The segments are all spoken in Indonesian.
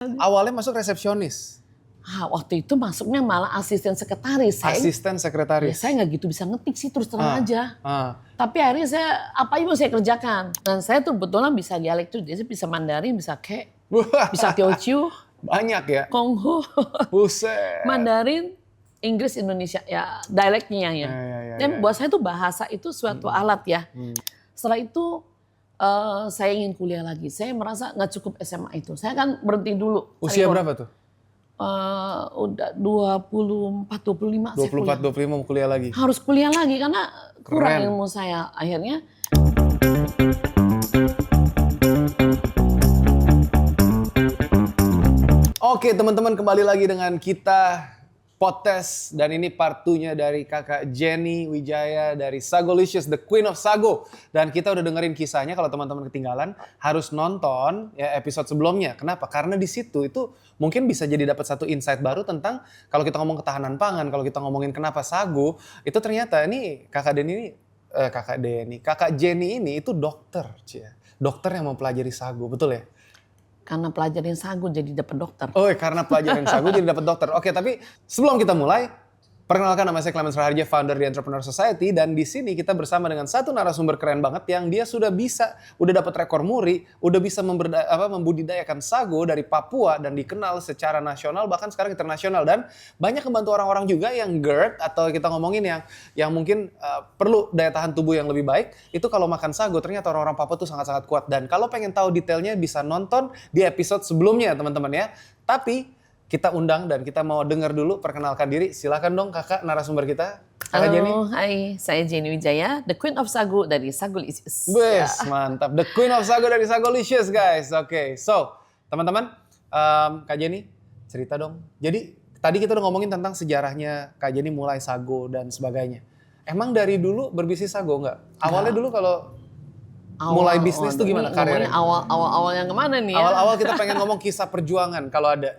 Awalnya masuk resepsionis. Waktu itu masuknya malah asisten sekretaris. Asisten sekretaris. Ya, saya nggak gitu bisa ngetik sih terus terang aja. Tapi akhirnya saya apa yang saya kerjakan. Dan saya tuh kebetulan bisa dialek tuh, jadi bisa Mandarin, bisa bisa Teochew. Banyak ya. Konghu. Buset. Mandarin, Inggris, Indonesia ya dialeknya ya. Dan buat saya tuh bahasa itu suatu alat ya. Setelah itu saya ingin kuliah lagi. Saya merasa nggak cukup SMA itu. Saya kan berhenti dulu. Usia berapa tuh? Udah 24, 25. 25 mau kuliah lagi. Harus kuliah lagi karena kurang ilmu saya. Akhirnya Oke teman-teman, kembali lagi dengan kita Podcast, dan ini part 2-nya dari kakak Jenny Wijaya dari Sagolicious, the Queen of Sago. Dan kita udah dengerin kisahnya. Kalau teman-teman ketinggalan harus nonton ya episode sebelumnya. Kenapa? Karena di situ itu mungkin bisa jadi dapat satu insight baru tentang kalau kita ngomong ketahanan pangan, kalau kita ngomongin kenapa sago, itu ternyata ini kakak Jenny ini itu dokter, dokter yang mempelajari sago, betul ya? Karena pelajarin sagu jadi dapat dokter. Oh, karena pelajarin sagu jadi dapat dokter. Oke, tapi sebelum kita mulai, perkenalkan nama saya Clemens Raharja, founder di Entrepreneur Society, dan di sini kita bersama dengan satu narasumber keren banget yang dia udah dapat rekor muri, udah bisa membudidayakan sago dari Papua dan dikenal secara nasional bahkan sekarang internasional, dan banyak membantu orang-orang juga yang GERD atau kita ngomongin yang mungkin perlu daya tahan tubuh yang lebih baik. Itu kalau makan sago ternyata orang-orang Papua tuh sangat-sangat kuat, dan kalau pengen tahu detailnya bisa nonton di episode sebelumnya teman-teman ya. Tapi kita undang dan kita mau dengar dulu, perkenalkan diri. Silakan dong kakak narasumber kita. Kakak Jenny. Hai, saya Jenny Wijaya, the Queen of Sago dari Sagolicious. Wes, mantap. The Queen of Sago dari Sagolicious, guys. Oke, so teman-teman, Kak Jenny cerita dong. Jadi tadi kita udah ngomongin tentang sejarahnya Kak Jenny mulai sago dan sebagainya. Emang dari dulu berbisnis sago nggak? Awalnya dulu kalau mulai bisnis tuh gimana karirnya? Awal yang kemana nih ya? Awal-awal kita pengen ngomong kisah perjuangan kalau ada.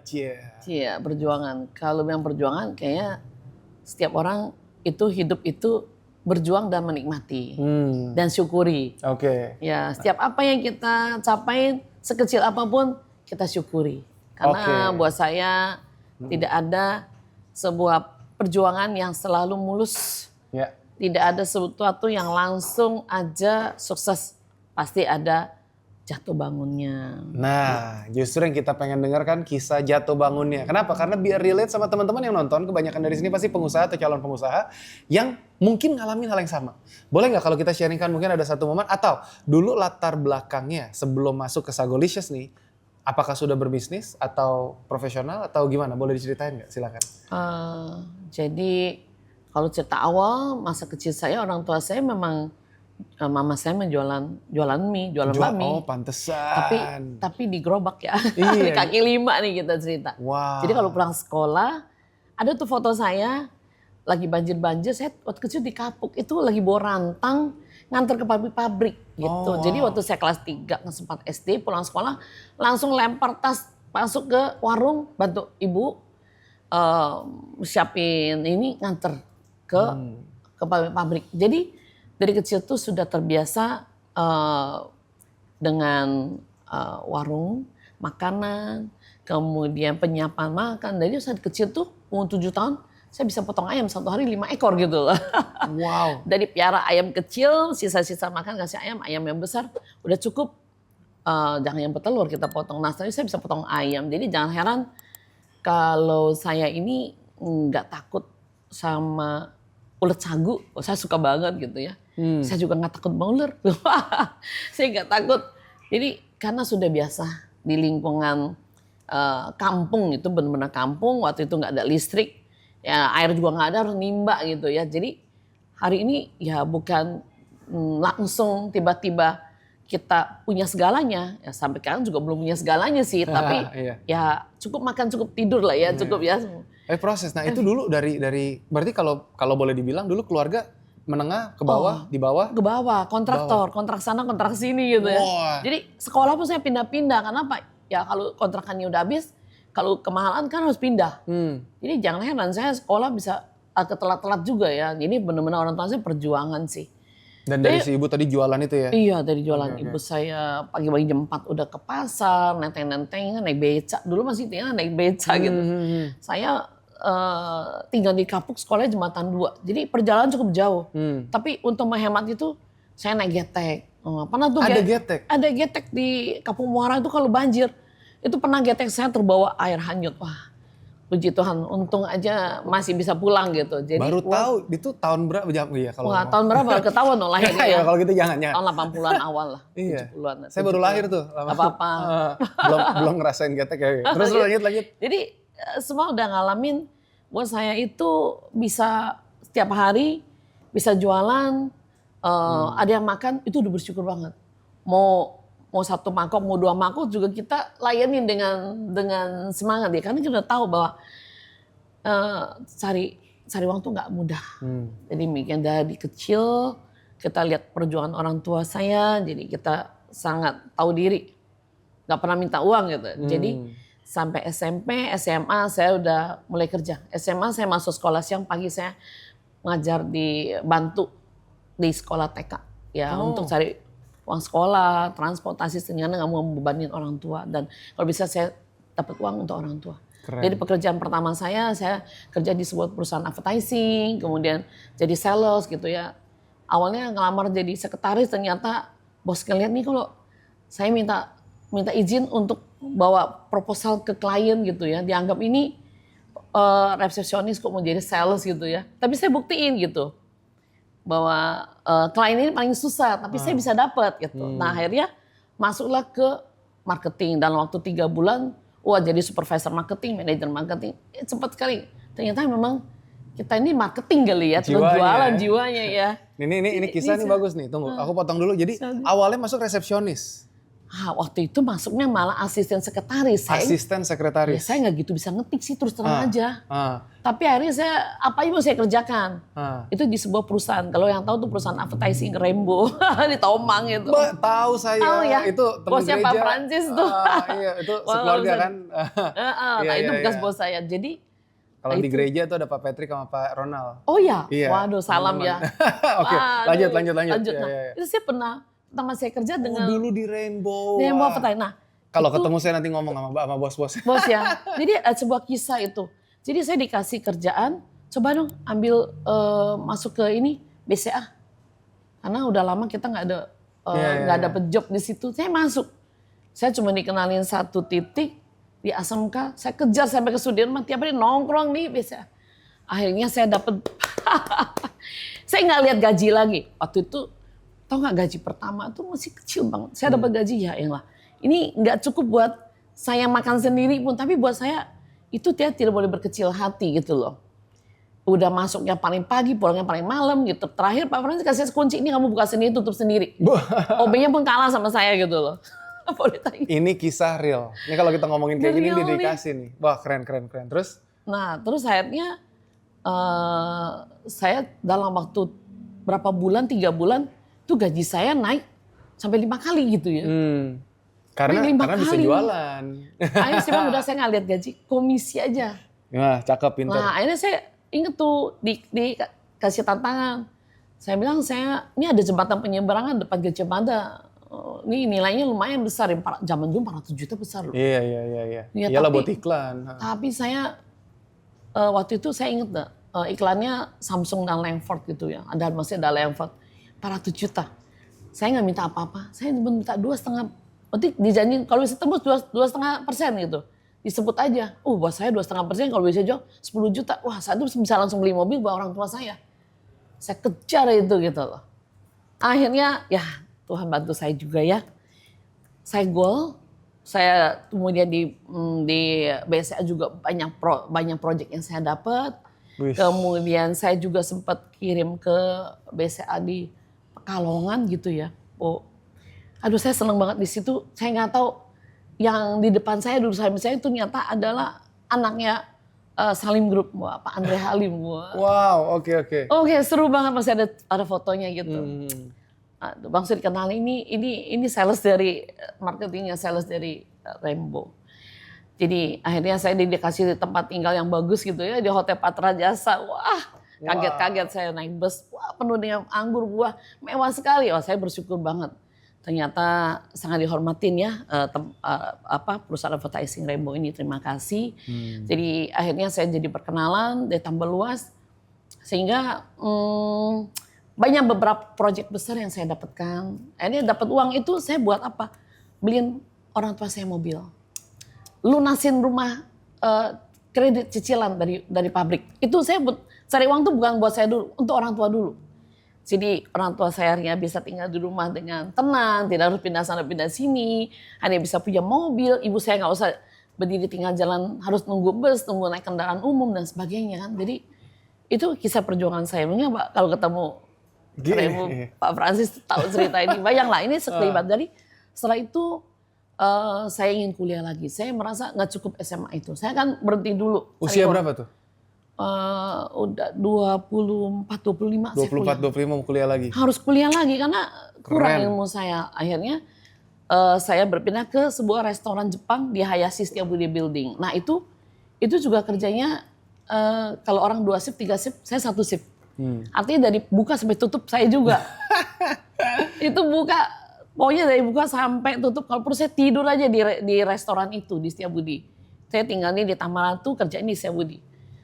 Iya, perjuangan. Kalau yang perjuangan kayaknya setiap orang itu hidup itu berjuang dan menikmati dan syukuri. Oke. Ya, setiap apa yang kita capai sekecil apapun kita syukuri. Karena buat saya tidak ada sebuah perjuangan yang selalu mulus. Ya. Tidak ada sesuatu yang langsung aja sukses. Pasti ada jatuh bangunnya. Nah, justru yang kita pengen dengar kan kisah jatuh bangunnya. Kenapa? Karena biar relate sama teman-teman yang nonton. Kebanyakan dari sini pasti pengusaha atau calon pengusaha yang mungkin ngalamin hal yang sama. Boleh nggak kalau kita sharingkan mungkin ada satu momen atau dulu latar belakangnya sebelum masuk ke Sagolicious nih, apakah sudah berbisnis atau profesional atau gimana? Boleh diceritain nggak? Silakan. Jadi kalau cerita awal masa kecil saya, orang tua saya memang mama saya jualan mie, jualan bakmi. Oh, pantesan. Tapi di gerobak ya. Iya. Di kaki lima nih kita cerita. Wow. Jadi kalau pulang sekolah, ada tuh foto saya lagi banjir-banjir, saya waktu kecil di Kapuk itu lagi bawa rantang nganter ke pabrik-pabrik gitu. Oh, wow. Jadi waktu saya kelas 3 kelas 4 SD pulang sekolah langsung lempar tas masuk ke warung bantu ibu siapin ini nganter ke pabrik-pabrik. Jadi dari kecil tuh sudah terbiasa dengan warung, makanan, kemudian penyiapan makan. Dari saat kecil tuh umur 7 tahun, saya bisa potong ayam satu hari 5 ekor gitu. Wow. Dari piara ayam kecil, sisa-sisa makan kasih ayam yang besar udah cukup. Jangan yang bertelur kita potong. Nah, saya bisa potong ayam. Jadi jangan heran kalau saya ini nggak takut sama ulet sagu. Saya suka banget gitu ya. Saya juga nggak takut sama ular. Saya nggak takut. Jadi karena sudah biasa di lingkungan kampung, itu benar-benar kampung. Waktu itu nggak ada listrik, ya air juga nggak ada, harus nimba gitu ya. Jadi hari ini ya bukan langsung tiba-tiba kita punya segalanya. Ya sampai sekarang juga belum punya segalanya sih. Tapi ya cukup makan, cukup tidur lah ya, cukup ya. Proses. Nah itu dulu dari berarti kalau boleh dibilang dulu keluarga menengah ke bawah, di bawah? Ke bawah, kontraktor, kontrak sana, kontrak sini gitu ya. Wah. Jadi sekolah pun saya pindah-pindah, kenapa? Ya kalau kontrakannya udah habis, kalau kemahalan kan harus pindah. Jadi jangan heran saya sekolah bisa ketelat-telat juga ya. Ini benar-benar orang tua saya perjuangan sih. Dan dari si ibu tadi jualan itu ya? Iya, dari jualan ibu saya pagi-pagi jam 4 udah ke pasar, nenteng-nenteng, naik beca. Dulu masih tinggal naik beca gitu. Saya tinggal di Kapuk, sekolahnya Jembatan 2. Jadi perjalanan cukup jauh. Tapi untuk menghemat itu saya naik getek. Pernah tuh Ada getek? Ada getek di Kampung Muara itu kalau banjir. Itu pernah getek saya terbawa air hanyut. Wah, puji Tuhan, untung aja masih bisa pulang gitu. Jadi Baru tahu itu tahun berapa jam ya kalau wah, tahun berapa baru ketahuan loh lahirnya ya. ya kalau gitu jangan. Tahun 80-an awal lah. Iya. 70-an. Saya baru lahir tuh. Apa-apa. belum ngerasain getek ya. Terus lanjut. Jadi semua udah ngalamin buat saya itu bisa setiap hari bisa jualan, ada yang makan itu udah bersyukur banget. Mau 1 mangkok, mau 2 mangkok juga kita layanin dengan semangat ya, karena kita udah tahu bahwa cari uang tuh nggak mudah. Jadi mikir dari kecil kita lihat perjuangan orang tua saya, jadi kita sangat tahu diri, nggak pernah minta uang gitu. Jadi sampai SMP, SMA saya udah mulai kerja. SMA saya masuk sekolah siang, pagi saya ngajar bantu di sekolah TK ya untuk cari uang sekolah, transportasi sehingga nggak mau membebanin orang tua, dan kalau bisa saya dapat uang untuk orang tua. Keren. Jadi pekerjaan pertama saya kerja di sebuah perusahaan advertising, kemudian jadi sales gitu ya. Awalnya ngelamar jadi sekretaris, ternyata bos ngeliat nih kalau saya minta izin untuk bawa proposal ke klien gitu ya, dianggap ini resepsionis kok mau jadi sales gitu ya. Tapi saya buktiin gitu bahwa klien ini paling susah, tapi saya bisa dapat gitu. Nah akhirnya masuklah ke marketing, dalam waktu 3 bulan, wah jadi supervisor marketing, manajer marketing, cepat sekali. Ternyata memang kita ini marketing kali ya, terus jualan jiwanya ya. Ini kisah nih bagus nih, tunggu aku potong dulu. Jadi awalnya masuk resepsionis. Waktu itu masuknya malah asisten sekretaris. Asisten sekretaris. Ya, saya nggak gitu bisa ngetik sih, terus terang aja. Tapi akhirnya apa aja mau saya kerjakan. Itu di sebuah perusahaan. Kalau yang tahu tuh perusahaan advertising Rainbow di Tomang itu. Tahu saya. Tahu ya? Itu teman bosnya gereja. Pak Prancis tuh. Iya, itu sekeluarga kan. Nah itu bekas bos saya. Jadi kalau di gereja tuh ada Pak Patrick sama Pak Ronald. oh ya, Iya. waduh salam ya. Oke, lanjut. Nah, Ya. itu saya pernah pertama saya kerja dengan dulu di Rainbow. Di Rainbow Advertising. Nah, kalau ketemu saya nanti ngomong sama bos-bos. Bos ya. Jadi ada sebuah kisah itu. Jadi saya dikasih kerjaan, coba dong ambil masuk ke ini BCA. Karena udah lama kita nggak ada dapet job di situ. Saya masuk. Saya cuma dikenalin 1 titik di ASMK. Saya kejar sampai ke Sudirman, tiap hari nongkrong nih BCA. Akhirnya saya dapet saya nggak lihat gaji lagi. Waktu itu tau nggak, gaji pertama tuh masih kecil banget. Saya dapat gaji ya elah. Ini nggak cukup buat saya makan sendiri pun, tapi buat saya itu dia tidak boleh berkecil hati gitu loh. Udah masuknya paling pagi, pulangnya paling malam gitu. Terakhir Pak Francis kasih kunci, ini kamu buka sendiri, tutup sendiri. OB-nya pun kalah sama saya gitu loh. Boleh tanya. Ini kisah real. Ini kalau kita ngomongin kayak gini dedikasi nih. Wah keren. Terus? Nah terus akhirnya saya dalam waktu berapa bulan, 3 bulan, tuh gaji saya naik sampai 5 kali gitu ya. Karena bisa jualan. Akhirnya sih udah saya nggak lihat gaji, komisi aja. Nah, cakep, pintar. Nah akhirnya saya inget tuh dikasih tantangan. Saya bilang ini ada jembatan penyeberangan depan Gajah Mada. Ini nilainya lumayan besar, zaman dulu 400 juta besar loh. Iya. Ya, iyalah buat iklan. Tapi saya waktu itu saya inget iklannya Samsung dan Langford gitu ya. Masih ada Langford. 400 juta. Saya nggak minta apa-apa. Saya cuma minta 2,5. Berarti dijanjiin kalau bisa tembus 2,5% gitu. Disebut aja. Buat saya 2,5% kalau bisa jual 10 juta. Wah saat itu bisa langsung beli mobil buat orang tua saya. Saya kejar itu gitu loh. Akhirnya ya Tuhan bantu saya juga ya. Saya goal. Saya kemudian di BSA juga banyak proyek yang saya dapat. Kemudian saya juga sempat kirim ke BCA di Pekalongan gitu ya. Aduh saya seneng banget di situ. Saya nggak tahu yang di depan saya dulu saya itu ternyata adalah anaknya Salim Group, Pak Andre Halim. Wow, oke. Oke, seru banget, masih ada fotonya gitu. Bang Suri kenal ini sales dari marketingnya, sales dari Rainbow. Jadi akhirnya saya dikasih tempat tinggal yang bagus gitu ya di Hotel Patra Jasa. Wah, Kaget-kaget saya naik bus, wah penuh dengan anggur, buah, mewah sekali. Oh, saya bersyukur banget. Ternyata sangat dihormatin ya perusahaan advertising Rainbow ini, terima kasih. Jadi akhirnya saya jadi perkenalan, dia tambah luas. Sehingga banyak beberapa proyek besar yang saya dapatkan. Akhirnya dapat uang itu saya buat apa? Beliin orang tua saya mobil. Lunasin rumah kredit cicilan dari pabrik. Itu saya cari uang tuh bukan buat saya dulu, untuk orang tua dulu. Jadi orang tua saya akhirnya bisa tinggal di rumah dengan tenang, tidak harus pindah sana pindah sini, hanya bisa punya mobil. Ibu saya nggak usah berdiri tinggal jalan, harus nunggu bus, nunggu naik kendaraan umum dan sebagainya kan. Jadi itu kisah perjuangan saya. Mungkin Pak kalau ketemu Pak Francis tahu cerita ini, bayanglah ini sekelibat. Jadi setelah itu saya ingin kuliah lagi. Saya merasa nggak cukup SMA itu. Saya kan berhenti dulu. Usia berapa tuh? Udah 24, 25. 24, 25 mau kuliah lagi? Harus kuliah lagi karena kurang ilmu saya. Akhirnya saya berpindah ke sebuah restoran Jepang di Hayashi Setiabudi Building. Nah itu juga kerjanya kalau orang 2 shift, 3 shift, saya 1 shift. Artinya dari buka sampai tutup saya juga. Itu buka, pokoknya dari buka sampai tutup. Kalau perlu saya tidur aja di restoran itu di Setiabudi. Saya tinggalnya di Taman Ratu, kerjanya di Setiabudi.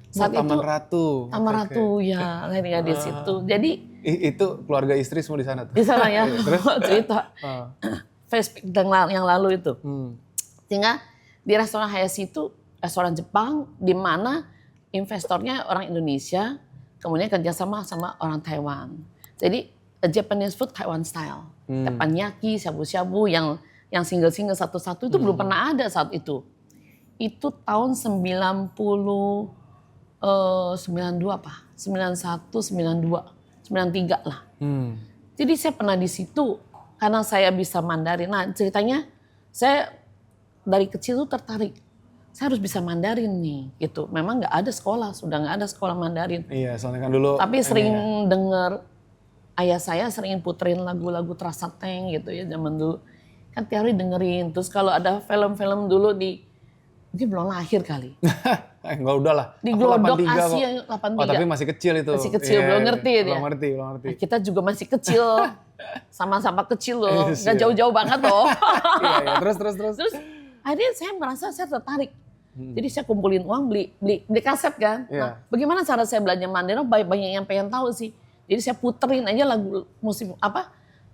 Saat Taman itu, Ratu. Taman Ratu ya, saya tinggal di situ. Jadi itu keluarga istri semua di sana tuh. di sana ya, cerita flashback yang lalu itu. Sehingga di restoran Hayashi itu restoran Jepang di mana investornya orang Indonesia, kemudian kerjasama sama orang Taiwan. Jadi Japanese food Taiwan style, teppanyaki, shabu-shabu yang single-single satu-satu itu belum pernah ada saat itu. Itu tahun 92 apa? 91, 92, 93 lah. Jadi saya pernah di situ karena saya bisa Mandarin. Nah ceritanya saya dari kecil tuh tertarik. Saya harus bisa Mandarin nih gitu. Memang nggak ada sekolah, sudah nggak ada sekolah Mandarin. Iya, soalnya kan dulu. Tapi sering denger ayah saya sering puterin lagu-lagu Terasa Tank gitu ya zaman dulu. Kan tiap hari dengerin. Terus kalau ada film-film dulu mungkin belum lahir kali. Enggak udah lah. Di Glodok 83 Asia 83. Oh tapi masih kecil itu. Masih kecil, belum ngerti dia. Belum ngerti. Nah, kita juga masih kecil. Sama-sama kecil loh. Yes, Nggak iya. jauh-jauh banget loh. Iya. Terus. Terus akhirnya saya merasa saya tertarik. Jadi saya kumpulin uang beli kaset kan. Nah, bagaimana cara saya belajar Mandarin? Banyak yang pengen tahu sih. Jadi saya puterin aja lagu musik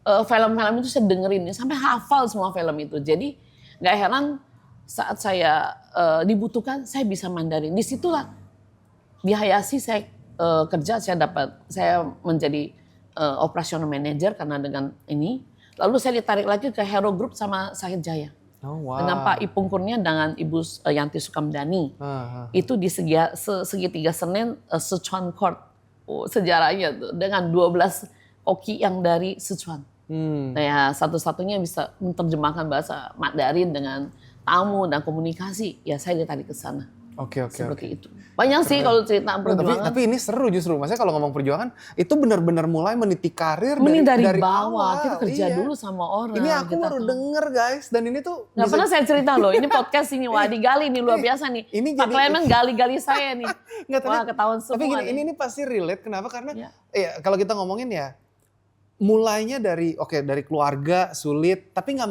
film-film itu saya dengerin sampai hafal semua film itu. Jadi nggak heran saat saya dibutuhkan saya bisa Mandarin. Disitulah di Hayashi saya kerja, saya menjadi operational manager karena dengan ini. Lalu saya ditarik lagi ke Hero Group sama Sahid Jaya. Oh, wow. Dengan Pak Ipung Kurnia dengan Ibu Yanti Sukamdani. Itu di segitiga Senen Sichuan Court. Oh, sejarahnya tuh dengan 12 koki yang dari Sichuan. Nah ya satu-satunya bisa menerjemahkan bahasa Mandarin dengan tamu dan komunikasi. Ya saya ditarik ke sana. Oke. Seperti itu. Banyak sih kalau cerita perjuangan. Tapi ini seru justru. Maksudnya kalau ngomong perjuangan itu benar-benar mulai meniti karir dari bawah. awal. Kita kerja Iya. dulu sama orang. Ini aku baru denger guys. Dan ini tuh nggak pernah saya cerita loh. Ini podcast ini wah digali nih luar biasa nih. Ini Pak Clement gali-gali saya nih. Wah ketahuan semua. Tapi gini, nih. ini pasti relate. Kenapa? Karena ya kalau kita ngomongin ya mulainya dari keluarga sulit, tapi nggak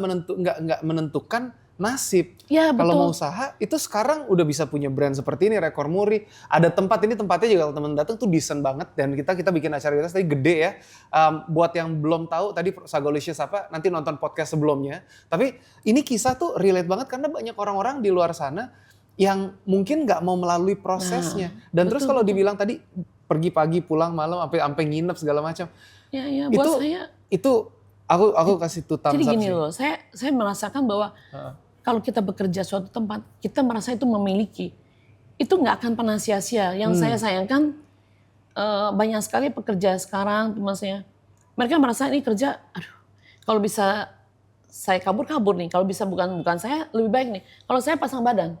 menentukan nasib. Ya, kalau betul. mau usaha itu sekarang udah bisa punya brand seperti ini, Rekor Muri. Ada tempatnya juga kalau teman datang tuh decent banget dan kita bikin acara kita tadi gede ya. Buat yang belum tahu tadi Sagolicious apa nanti nonton podcast sebelumnya. Tapi ini kisah tuh relate banget karena banyak orang-orang di luar sana yang mungkin nggak mau melalui prosesnya. Dan terus kalau dibilang tadi pergi pagi pulang malam sampai nginep segala macam. Ya buat saya itu aku kasih tuh thumbs up. Jadi gini sih. loh, saya merasakan bahwa kalau kita bekerja suatu tempat, kita merasa itu memiliki. Itu nggak akan pernah sia-sia. Yang saya sayangkan banyak sekali pekerja sekarang, teman saya, mereka merasa ini kerja, aduh, kalau bisa saya kabur nih. Kalau bisa bukan saya, lebih baik nih. Kalau saya pasang badan,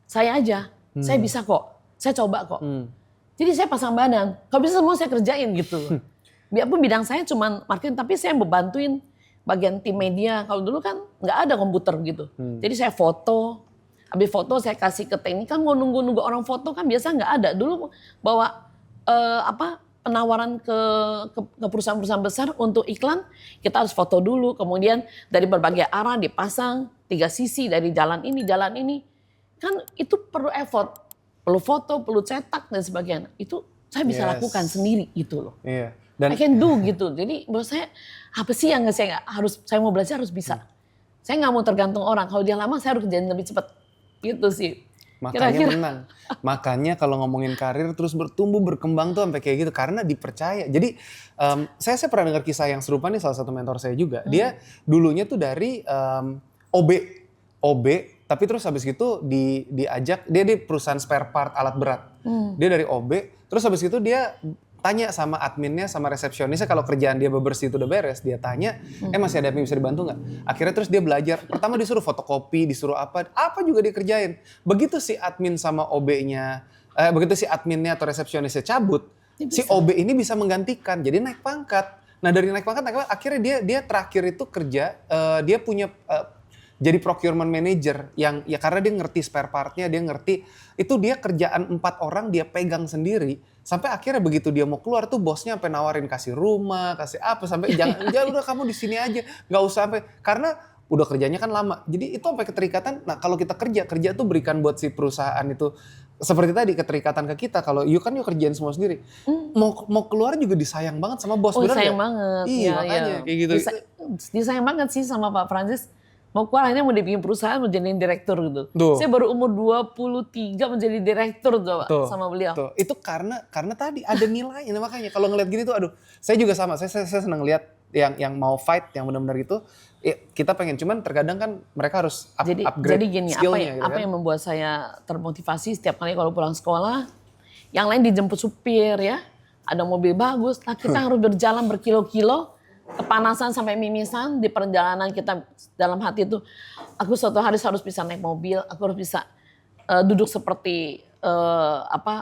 saya aja, saya bisa kok, saya coba kok. Jadi saya pasang badan, kalau bisa semua saya kerjain gitu. Biarpun bidang saya cuma marketing, tapi saya membantuin bagian tim media. Kalau dulu kan nggak ada komputer gitu. Jadi saya foto, habis foto saya kasih ke teknik. Kan mau nunggu orang foto kan biasa nggak ada. Dulu bawa penawaran ke perusahaan-perusahaan besar untuk iklan, kita harus foto dulu, kemudian dari berbagai arah dipasang 3 sisi dari jalan ini, kan itu perlu effort, perlu foto, perlu cetak dan sebagainya. Itu saya bisa lakukan sendiri gitu loh. Iya. Dan I can do gitu. Jadi menurut saya apa sih yang saya mau belajar harus bisa. Saya nggak mau tergantung orang. Kalau dia lama saya harus kerjain lebih cepat. Gitu sih. Makanya menang. Makanya kalau ngomongin karir terus bertumbuh berkembang tuh sampai kayak gitu karena dipercaya. Jadi saya pernah dengar kisah yang serupa nih, salah satu mentor saya juga. Dia dulunya tuh dari OB, tapi terus habis itu diajak dia di perusahaan spare part alat berat. Dia dari OB, terus habis itu dia tanya sama adminnya, sama resepsionisnya kalau kerjaan dia bebersih itu udah beres, dia tanya, masih ada yang bisa dibantu nggak? Akhirnya terus dia belajar, pertama disuruh fotokopi, disuruh apa juga dia kerjain. Begitu si admin sama OB-nya, begitu si adminnya atau resepsionisnya cabut, si OB ini bisa menggantikan, jadi naik pangkat. Nah dari naik pangkat, akhirnya dia terakhir itu kerja, dia punya jadi procurement manager yang ya karena dia ngerti spare partnya, dia ngerti itu dia kerjaan 4 orang dia pegang sendiri. Sampai akhirnya begitu dia mau keluar tuh bosnya sampai nawarin kasih rumah, kasih apa, sampai jangan udah kamu di sini aja, nggak usah sampai karena udah kerjanya kan lama. Jadi itu sampai keterikatan. Nah kalau kita kerja tuh berikan buat si perusahaan itu seperti tadi keterikatan ke kita. Kalau yuk kerjain semua sendiri, mau keluar juga disayang banget sama bos. Oh sayang banget. Iya makanya kayak gitu. Disayang banget sih sama Pak Francis. Mau keluar akhirnya mau dibikin perusahaan mau jadi direktur gitu. Saya baru umur 23 menjadi direktur sama beliau. Tuh. Itu karena tadi ada nilainya. Makanya kalau ngeliat gini tuh aduh, saya juga sama. Saya senang lihat yang mau fight yang benar-benar gitu. Kita pengen, cuman terkadang kan mereka harus upgrade jadi gini, skillnya. apa yang membuat saya termotivasi setiap kali kalau pulang sekolah, yang lain dijemput supir ya, ada mobil bagus, nah kita harus berjalan berkilo-kilo, kepanasan sampai mimisan di perjalanan kita dalam hati itu, aku suatu hari harus bisa naik mobil, aku harus bisa duduk seperti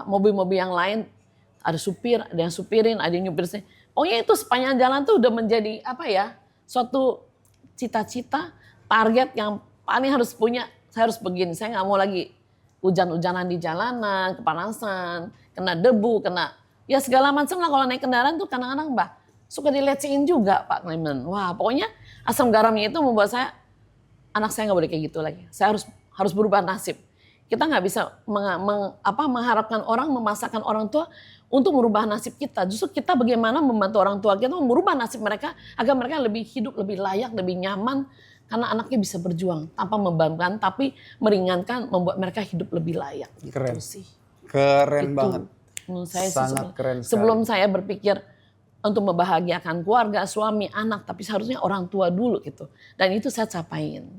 mobil-mobil yang lain, ada supir, ada yang supirin, ada yang nyupir. Pokoknya itu sepanjang jalan tuh udah menjadi suatu cita-cita, target yang paling harus punya. Saya harus begini, saya nggak mau lagi hujan-hujanan di jalanan, kepanasan, kena debu, kena ya segala macam lah. Kalau naik kendaraan tuh kadang-kadang suka dilecehin juga Pak Clement. Wah pokoknya asam garamnya itu membuat saya, anak saya nggak boleh kayak gitu lagi. Saya harus berubah nasib. Kita nggak bisa mengharapkan orang, memaksakan orang tua untuk merubah nasib kita. Justru kita bagaimana membantu orang tua kita merubah nasib mereka agar mereka lebih hidup, lebih layak, lebih nyaman. Karena anaknya bisa berjuang tanpa membebankan, tapi meringankan, membuat mereka hidup lebih layak. Gitu keren sih. Keren banget. Menurut saya sangat keren sekali. Sebelum saya berpikir untuk membahagiakan keluarga, suami, anak, tapi seharusnya orang tua dulu gitu. Dan itu saya capain.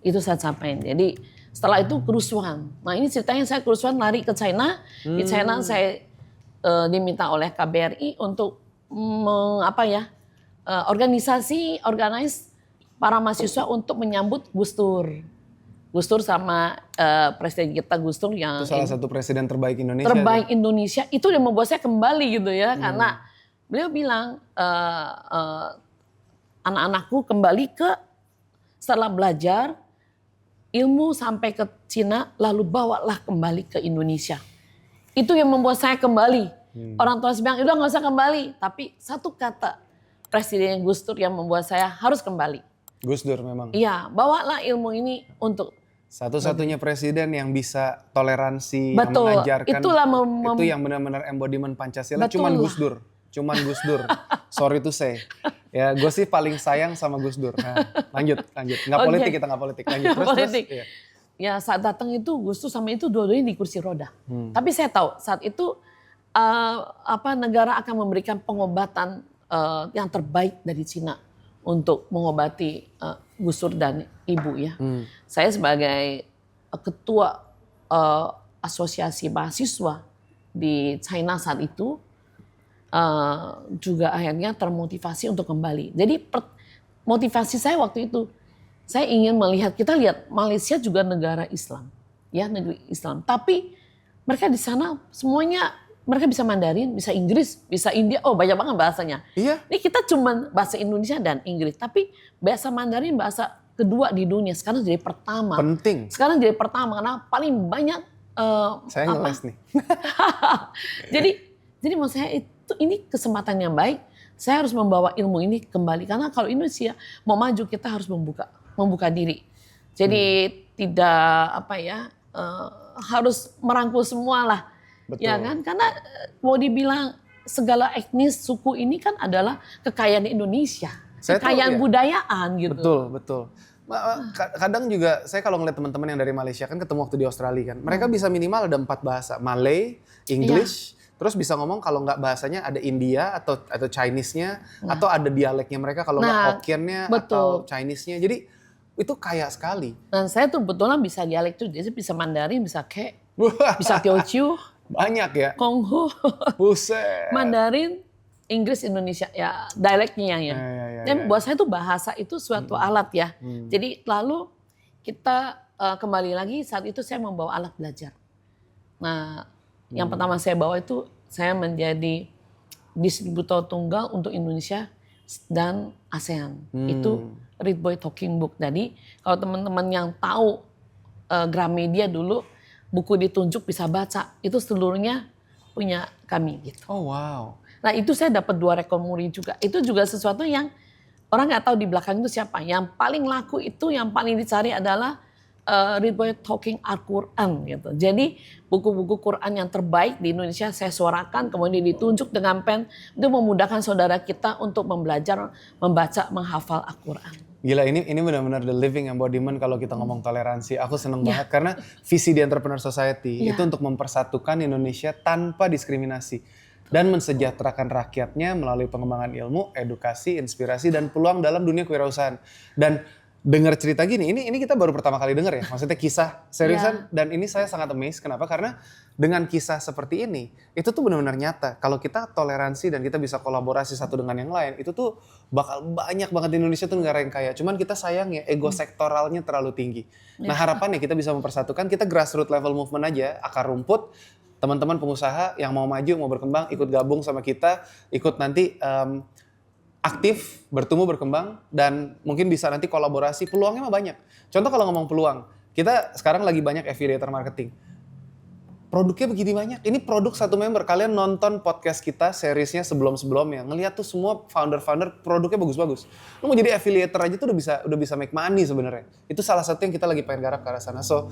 Jadi setelah itu kerusuhan. Nah ini ceritanya saya kerusuhan lari ke China. Di China saya diminta oleh KBRI untuk organize para mahasiswa untuk menyambut Gus Dur. Gus Dur sama presiden kita Gus Dur yang itu salah satu presiden terbaik Indonesia. Indonesia itu yang membuat saya kembali gitu ya, karena beliau bilang anak-anakku kembali setelah belajar ilmu sampai ke Cina lalu bawalah kembali ke Indonesia. Itu yang membuat saya kembali. Orang tua saya bilang udah nggak usah kembali, tapi satu kata Presiden Gus Dur yang membuat saya harus kembali. Gus Dur memang. Iya, bawalah ilmu ini untuk satu-satunya presiden yang bisa toleransi, betul, yang mengajarkan. Itulah itu yang benar-benar embodiment Pancasila. Cuman Gus Dur. Sorry to say. Ya, gue sih paling sayang sama Gus Dur. Nah, lanjut. Nggak politik, kita nggak politik. Lanjut terus. Iya. Ya saat datang itu Gus Dur sama itu dua-duanya di kursi roda. Tapi saya tahu saat itu negara akan memberikan pengobatan yang terbaik dari Cina untuk mengobati Gus Dur dan ibu ya. Saya sebagai ketua asosiasi mahasiswa di China saat itu juga akhirnya termotivasi untuk kembali. Jadi motivasi saya waktu itu, saya ingin melihat, kita lihat Malaysia juga negara Islam, ya negeri Islam. Tapi mereka di sana semuanya mereka bisa Mandarin, bisa Inggris, bisa India. Oh banyak banget bahasanya. Iya. Ini kita cuma bahasa Indonesia dan Inggris. Tapi bahasa Mandarin bahasa kedua di dunia. Sekarang jadi pertama. Penting. Sekarang jadi pertama karena paling banyak. Saya ngeles nih. Jadi Jadi menurut saya ini kesempatan yang baik. Saya harus membawa ilmu ini kembali karena kalau Indonesia mau maju kita harus membuka diri. Jadi tidak harus merangkul semua lah. Betul. Ya kan? Karena mau dibilang segala etnis suku ini kan adalah kekayaan Indonesia. Kekayaan budayaan gitu. Betul. Kadang juga saya kalau ngeliat teman-teman yang dari Malaysia kan ketemu waktu di Australia kan. Mereka bisa minimal ada 4 bahasa. Malay, English, terus bisa ngomong kalau nggak bahasanya ada India atau Chinese-nya, atau ada dialeknya mereka kalau nggak Hokkien-nya atau Chinese-nya. Jadi itu kaya sekali. Dan saya tuh betulan bisa dialek tuh, jadi bisa Mandarin, bisa bisa Teochew. Banyak ya? Konghu. Buset. Mandarin, Inggris, Indonesia, ya dialeknya ya. Dan buat saya tuh bahasa itu suatu alat ya. Jadi lalu kita kembali lagi saat itu saya membawa alat belajar. Nah, yang pertama saya bawa itu saya menjadi distributor tunggal untuk Indonesia dan ASEAN. Itu Read Boy Talking Book. Jadi kalau teman-teman yang tahu Gramedia dulu, buku ditunjuk bisa baca, itu seluruhnya punya kami gitu. Oh wow. Nah itu saya dapat 2 rekor muri juga. Itu juga sesuatu yang orang nggak tahu di belakang itu siapa. Yang paling laku itu, yang paling dicari adalah Read Boy Talking Al-Quran gitu. Jadi buku-buku Quran yang terbaik di Indonesia saya suarakan, kemudian ditunjuk dengan pen itu memudahkan saudara kita untuk belajar membaca, menghafal Al-Quran. Gila, ini benar-benar the living embodiment kalau kita ngomong toleransi. Aku seneng banget karena visi di Entrepreneur Society itu untuk mempersatukan Indonesia tanpa diskriminasi dan mensejahterakan rakyatnya melalui pengembangan ilmu, edukasi, inspirasi dan peluang dalam dunia kewirausahaan. Dan dengar cerita gini, ini kita baru pertama kali dengar ya, maksudnya kisah seriusan. Dan ini saya sangat amazed. Kenapa? Karena dengan kisah seperti ini, itu tuh benar-benar nyata. Kalau kita toleransi dan kita bisa kolaborasi satu dengan yang lain, itu tuh bakal banyak banget di Indonesia tuh negara yang kaya. Cuman kita sayang ya, ego sektoralnya terlalu tinggi. Nah harapannya kita bisa mempersatukan, kita grassroots level movement aja, akar rumput, teman-teman pengusaha yang mau maju, mau berkembang, ikut gabung sama kita, ikut nanti aktif, bertumbuh, berkembang, dan mungkin bisa nanti kolaborasi. Peluangnya mah banyak. Contoh kalau ngomong peluang, kita sekarang lagi banyak affiliator marketing. Produknya begitu banyak. Ini produk satu member. Kalian nonton podcast kita, seriesnya sebelum-sebelumnya. Ngelihat tuh semua founder-founder produknya bagus-bagus. Lu mau jadi affiliator aja tuh udah bisa make money sebenarnya. Itu salah satu yang kita lagi pengen garap ke arah sana. So,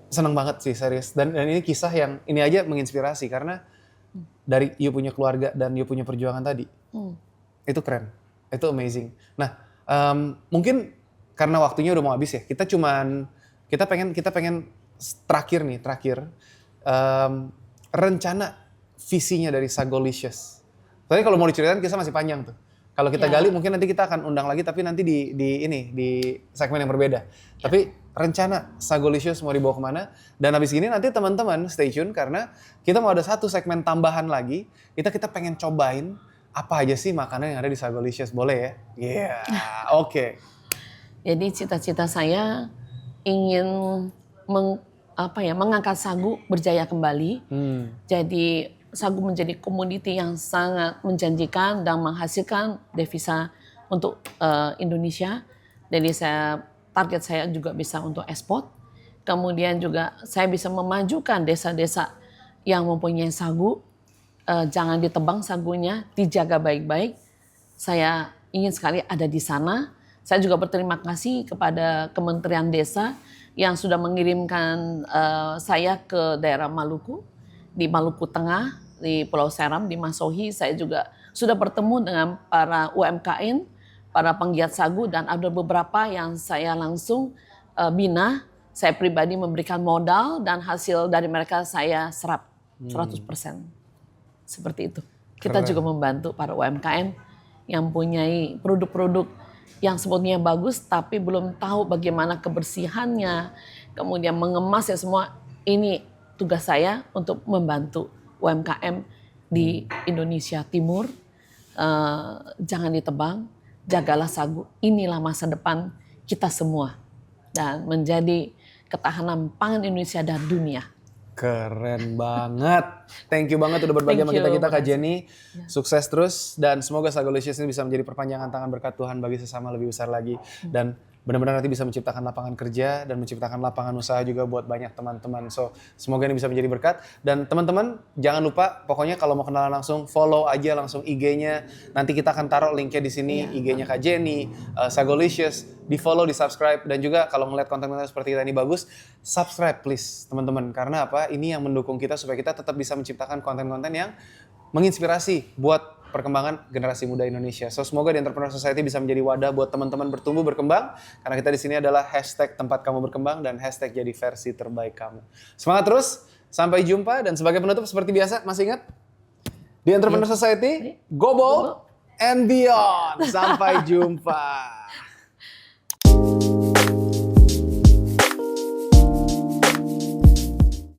seneng banget sih serius. Dan ini kisah yang ini aja menginspirasi. Karena dari you punya keluarga dan you punya perjuangan tadi. Itu keren, itu amazing. Nah, mungkin karena waktunya udah mau habis ya, kita pengen terakhir, rencana visinya dari Sagolicious. Tapi kalau mau diceritain kisah masih panjang tuh. Kalau kita gali mungkin nanti kita akan undang lagi, tapi nanti di segmen yang berbeda. Tapi rencana Sagolicious mau dibawa kemana? Dan habis ini nanti teman-teman stay tune karena kita mau ada satu segmen tambahan lagi. Kita pengen cobain apa aja sih makanan yang ada di Sagolicious, boleh ya? Oke. Jadi cita-cita saya ingin mengangkat sagu berjaya kembali. Jadi sagu menjadi komoditi yang sangat menjanjikan dan menghasilkan devisa untuk Indonesia. Jadi target saya juga bisa untuk ekspor. Kemudian juga saya bisa memajukan desa-desa yang mempunyai sagu. Jangan ditebang sagunya, dijaga baik-baik. Saya ingin sekali ada di sana. Saya juga berterima kasih kepada Kementerian Desa yang sudah mengirimkan saya ke daerah Maluku, di Maluku Tengah, di Pulau Seram, di Masohi. Saya juga sudah bertemu dengan para UMKM, para penggiat sagu, dan ada beberapa yang saya langsung bina. Saya pribadi memberikan modal dan hasil dari mereka saya serap 100%. Seperti itu. Kita juga membantu para UMKM yang mempunyai produk-produk yang sebetulnya bagus tapi belum tahu bagaimana kebersihannya, kemudian mengemas ya semua. Ini tugas saya untuk membantu UMKM di Indonesia Timur. Jangan ditebang, jagalah sagu. Inilah masa depan kita semua dan menjadi ketahanan pangan Indonesia dan dunia. Keren banget. Thank you banget udah berbagi sama kita Kak Jenny. Sukses terus dan semoga Sagolicious ini bisa menjadi perpanjangan tangan berkat Tuhan bagi sesama lebih besar lagi. Dan benar-benar nanti bisa menciptakan lapangan kerja dan menciptakan lapangan usaha juga buat banyak teman-teman. So, semoga ini bisa menjadi berkat. Dan teman-teman, jangan lupa pokoknya kalau mau kenalan langsung, follow aja langsung IG-nya. Nanti kita akan taruh linknya di sini, IG-nya Kak Jenny, Sagolicious, di-follow, di-subscribe. Dan juga kalau ngeliat konten-konten seperti kita ini bagus, subscribe please teman-teman. Karena apa? Ini yang mendukung kita supaya kita tetap bisa menciptakan konten-konten yang menginspirasi buat perkembangan generasi muda Indonesia. So semoga The Entrepreneur Society bisa menjadi wadah buat teman-teman bertumbuh berkembang. Karena kita di sini adalah hashtag tempat kamu berkembang dan hashtag jadi versi terbaik kamu. Semangat terus, sampai jumpa dan sebagai penutup seperti biasa masih ingat The Entrepreneur Society, go bold and beyond. Sampai jumpa.